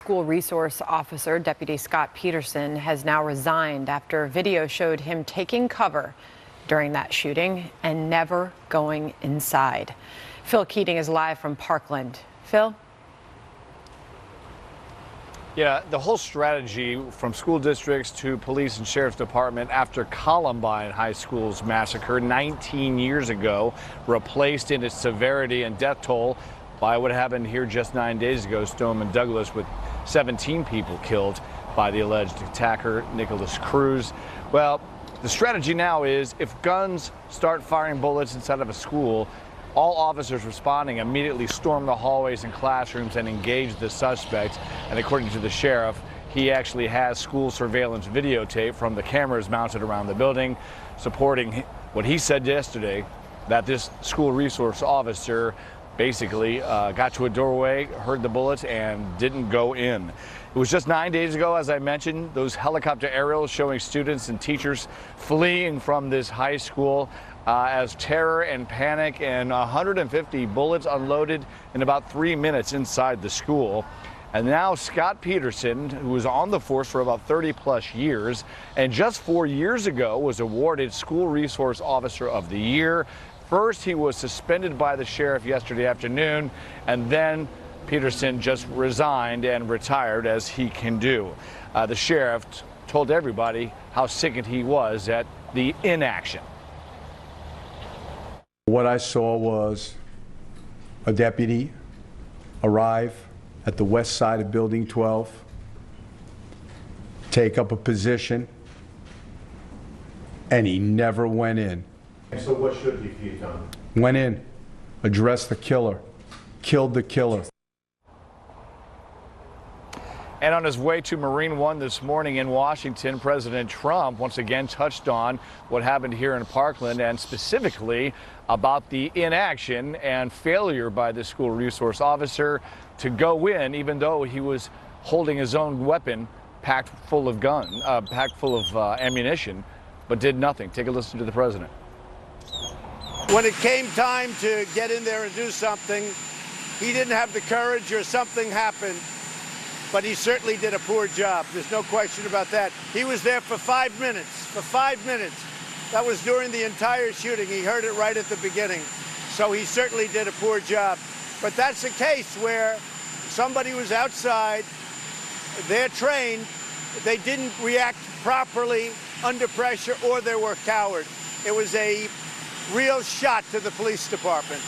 School resource officer, Deputy Scot Peterson, has now resigned after video showed him taking cover during that shooting and never going inside. Phil Keating is live from Parkland. Phil? Yeah, the whole strategy from school districts to police and sheriff's department after Columbine High School's massacre 19 years ago replaced in its severity and death toll by what happened here just 9 days ago, Stoneman, Douglas, with 17 people killed by the alleged attacker, Nicholas Cruz. Well, the strategy now is if guns start firing bullets inside of a school, all officers responding immediately storm the hallways and classrooms and engage the suspect. And according to the sheriff, he actually has school surveillance videotape from the cameras mounted around the building, supporting what he said yesterday, that this school resource officer basically got to a doorway, heard the bullets, and didn't go in. It was just 9 days ago, as I mentioned, those helicopter aerials showing students and teachers fleeing from this high school as terror and panic, and 150 bullets unloaded in about 3 minutes inside the school. And now Scot Peterson, who was on the force for about 30+ years, and just 4 years ago was awarded School Resource Officer of the Year. First, he was suspended by the sheriff yesterday afternoon, and then Peterson just resigned and retired, as he can do. The sheriff told everybody how sickened he was at the inaction. What I saw was a deputy arrive at the west side of Building 12, take up a position, and he never went in. So what should he have done? Went in, addressed the killer, killed the killer. And on his way to Marine One this morning in Washington, President Trump once again touched on what happened here in Parkland, and specifically about the inaction and failure by the school resource officer to go in, even though he was holding his own weapon packed full of ammunition, but did nothing. Take a listen to the president. When it came time to get in there and do something, he didn't have the courage, or something happened, but he certainly did a poor job. There's no question about that. He was there for 5 minutes. For 5 minutes. That was during the entire shooting. He heard it right at the beginning. So he certainly did a poor job. But that's a case where somebody was outside, they're trained, they didn't react properly under pressure, or they were cowards. It was a real shot to the police department.